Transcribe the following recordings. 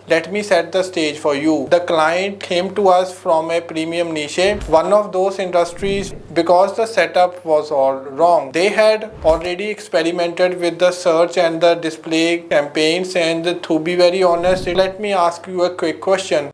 let me set the stage for you. The client came to us from a premium niche, one of those industries, because the setup was all wrong. They had already experimented with the search and the display campaigns, and to be very honest, let me ask you a quick question.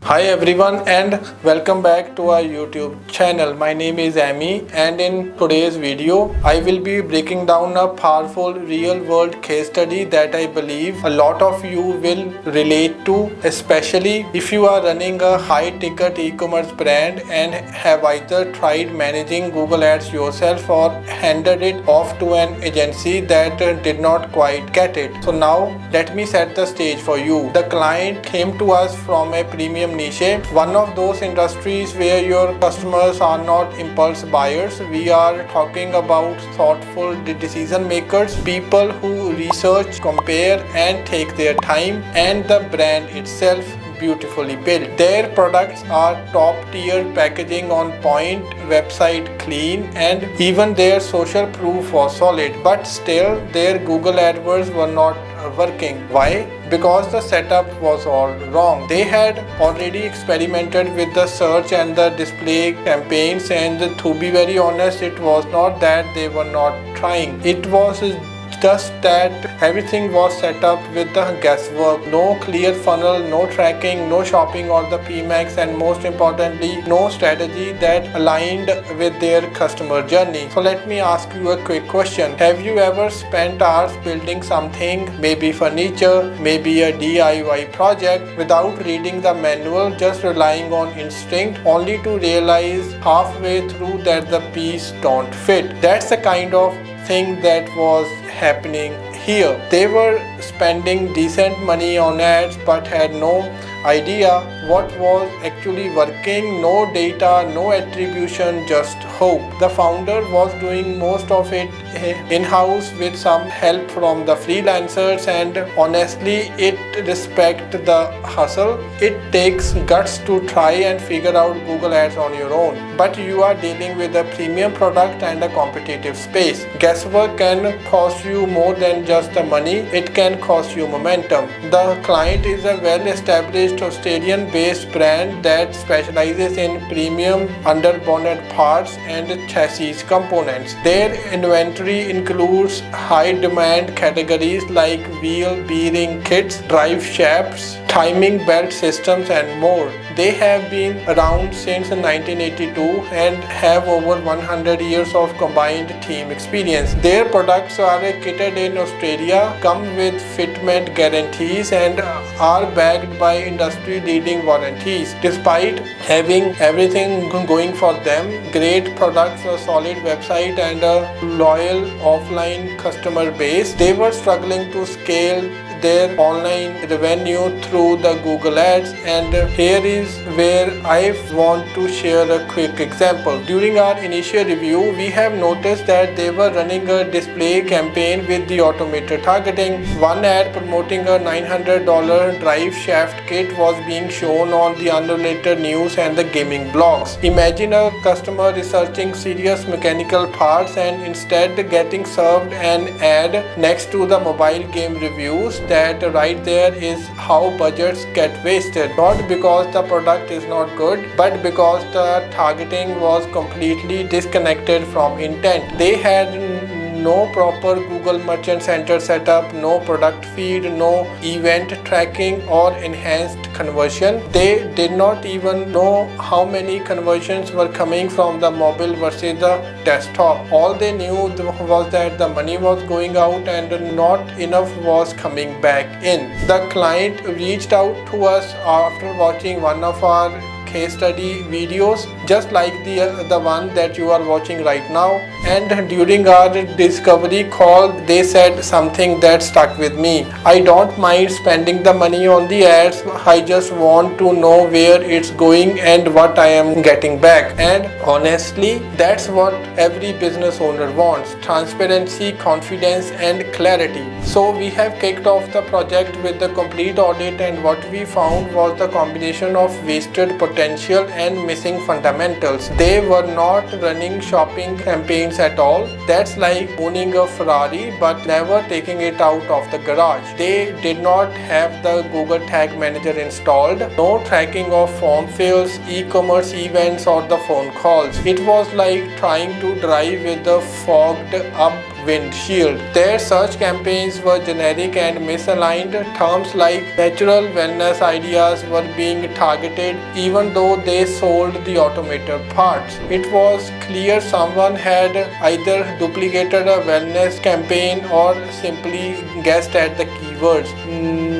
Hi everyone and welcome back to our YouTube channel. My name is Amy, and in today's video I will be breaking down a powerful real world case study that I believe a lot of you will relate to, especially if you are running a high ticket e-commerce brand and have either tried managing Google Ads yourself or handed it off to an agency that did not quite get it. So now let me set the stage for you. The client came to us from a premium niche, one of those industries where your customers are not impulse buyers. We are talking about thoughtful decision makers, people who research, compare and take their time, and the brand itself beautifully built. Their products are top tier, packaging on point, website clean, and even their social proof was solid. But still their Google AdWords were not working. Why? Because the setup was all wrong. They had already experimented with the search and the display campaigns, and to be very honest, it was not that they were not trying. It was just that everything was set up with the guesswork. No clear funnel, no tracking, no shopping or the PMAX, and most importantly, no strategy that aligned with their customer journey. So let me ask you a quick question. Have you ever spent hours building something, maybe furniture, maybe a DIY project, without reading the manual, just relying on instinct, only to realize halfway through that the piece don't fit? That's the kind of thing that was happening here. They were spending decent money on ads but had no idea what was actually working. No data, no attribution, just hope. The founder was doing most of it in-house with some help from the freelancers, and honestly it respect the hustle. It takes guts to try and figure out Google Ads on your own, but you are dealing with a premium product and a competitive space. Guesswork can cost you more than just the money, it can cost you momentum. The client is a well-established Australian-based brand that specializes in premium under-bonnet parts and chassis components. Their inventory includes high-demand categories like wheel bearing kits, drive shafts, timing belt systems, and more. They have been around since 1982 and have over 100 years of combined team experience. Their products are kitted in Australia, come with fitment guarantees, and are backed by industry-leading warranties. Despite having everything going for them, great products, a solid website, and a loyal offline customer base, they were struggling to scale their online revenue through the Google Ads. And here is where I want to share a quick example. During our initial review, we have noticed that they were running a display campaign with the automated targeting. One ad promoting a $900 drive shaft kit was being shown on the unrelated news and the gaming blogs. Imagine a customer researching serious mechanical parts and instead getting served an ad next to the mobile game reviews. That right there is how budgets get wasted. Not because the product is not good, but because the targeting was completely disconnected from intent. They had no proper Google Merchant Center setup, no product feed, no event tracking or enhanced conversion. They did not even know how many conversions were coming from the mobile versus the desktop. All they knew was that the money was going out and not enough was coming back in. The client reached out to us after watching one of our case study videos, just like the one that you are watching right now. And during our discovery call, they said something that stuck with me. I don't mind spending the money on the ads, I just want to know where it's going and what I am getting back. And honestly, that's what every business owner wants: transparency, confidence, and clarity. So we have kicked off the project with the complete audit, and what we found was the combination of wasted potential and missing fundamentals. fundamentals. They were not running shopping campaigns at all. That's like owning a Ferrari but never taking it out of the garage. They did not have the Google Tag Manager installed, no tracking of form fills, e-commerce events or the phone calls. It was like trying to drive with a fogged up windshield. Their search campaigns were generic and misaligned. Terms like natural wellness ideas were being targeted even though they sold the automated parts. It was clear someone had either duplicated a wellness campaign or simply guessed at the keywords.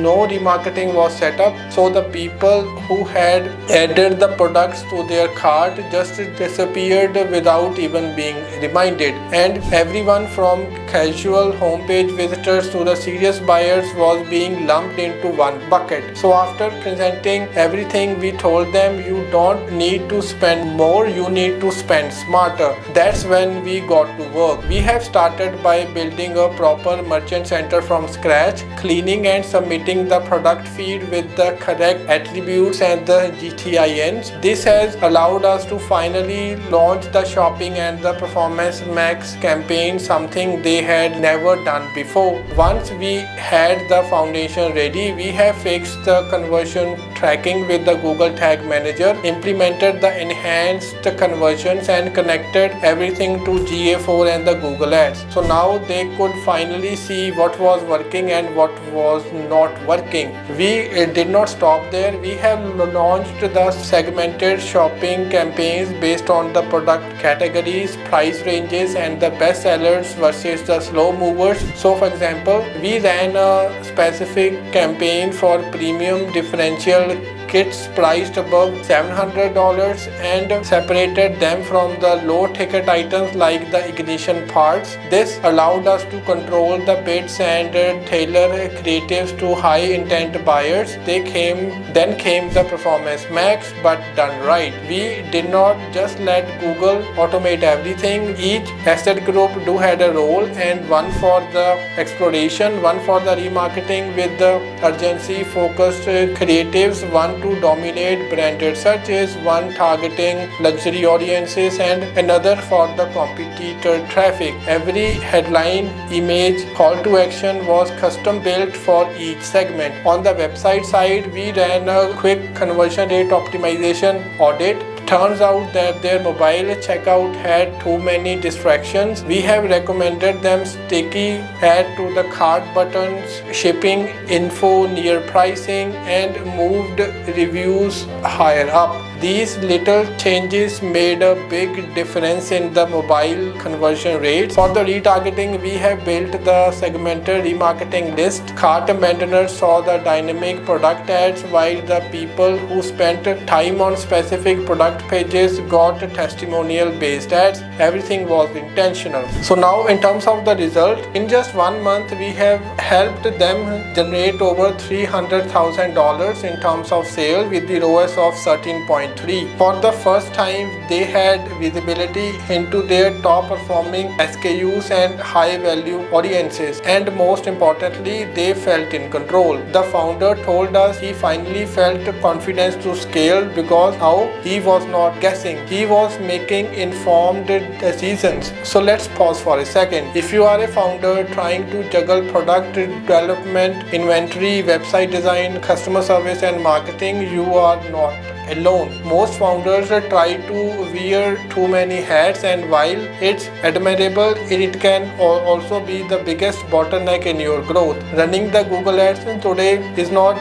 No remarketing was set up, so the people who had added the products to their cart just disappeared without even being reminded. And everyone from casual homepage visitors to the serious buyers was being lumped into one bucket. So after presenting everything, we told them, you don't need to spend more, you need to spend smarter. That's when we got to work. We have started by building a proper merchant center from scratch, cleaning and submitting the product feed with the correct attributes and the GTINs. This has allowed us to finally launch the shopping and the Performance Max campaign, something they had never done before. Once we had the foundation ready, we have fixed the conversion tracking with the Google Tag Manager, implemented the enhanced conversions and connected everything to GA4 and the Google Ads. So now they could finally see what was working and what was not working. We did not stop there. We have launched the segmented shopping campaigns based on the product categories, price ranges and the best sellers versus the slow movers. So for example, we ran a specific campaign for premium differential kits priced above $700 and separated them from the low ticket items like the ignition parts. This allowed us to control the bids and tailor creatives to high intent buyers. Then came the Performance Max, but done right. We did not just let Google automate everything. Each asset group had a role, and one for the exploration, one for the remarketing with the urgency focused creatives, one to dominate branded searches, one targeting luxury audiences and another for the competitor traffic. Every headline, image, call to action was custom built for each segment. On the website side, we ran a quick conversion rate optimization audit. Turns out that their mobile checkout had too many distractions. We have recommended them sticky add to the cart buttons, shipping info near pricing and moved reviews higher up. These little changes made a big difference in the mobile conversion rates. For the retargeting, we have built the segmented remarketing list. Cart abandoners saw the dynamic product ads, while the people who spent time on specific product pages got testimonial based ads. Everything was intentional. So now in terms of the result, in just 1 month we have helped them generate over $300,000 in terms of sale with the ROAS of 13.3. For the first time, they had visibility into their top performing SKUs and high value audiences, and most importantly, they felt in control. The founder told us he finally felt confidence to scale because now he was not guessing, he was making informed decisions. So let's pause for a second. If you are a founder trying to juggle product development, inventory, website design, customer service and marketing, you are not alone. Most founders try to wear too many hats, and while it's admirable, it can also be the biggest bottleneck in your growth. Running the Google Ads today is not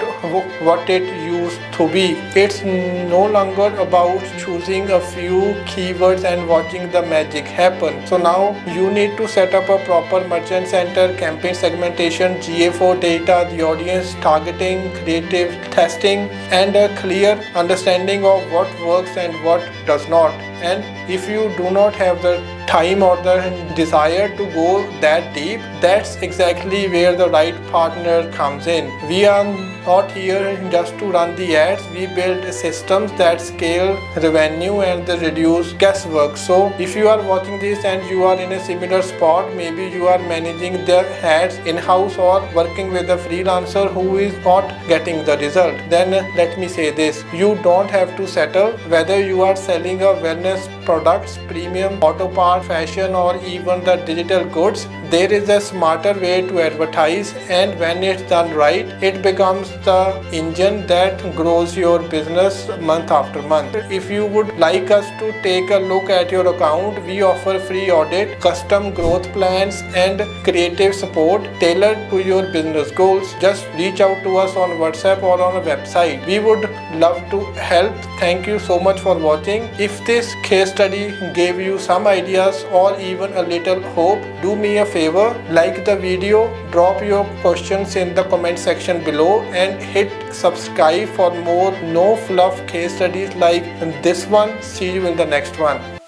what it used to be. It's no longer about choosing a few keywords and watching the magic happen. So now you need to set up a proper merchant center, campaign segmentation, GA4 data, the audience targeting, creative testing, and a clear understanding of what works and what does not. and if you do not have the time or the desire to go that deep, that's exactly where the right partner comes in. We are not here just to run the ads. We build systems that scale revenue and reduce guesswork. So if you are watching this and you are in a similar spot, maybe you are managing the ads in-house or working with a freelancer who is not getting the result, then let me say this: you don't have to settle. Whether you are selling a wellness products, premium auto part, fashion, or even the digital goods, there is a smarter way to advertise, and when it's done right, it becomes the engine that grows your business month after month. If you would like us to take a look at your account, we offer free audit, custom growth plans, and creative support tailored to your business goals. Just reach out to us on WhatsApp or on a website. We would love to help. Thank you so much for watching. If this case study gave you some ideas or even a little hope, do me a favor, like the video, drop your questions in the comment section below, and hit subscribe for more no fluff case studies like this one. See you in the next one.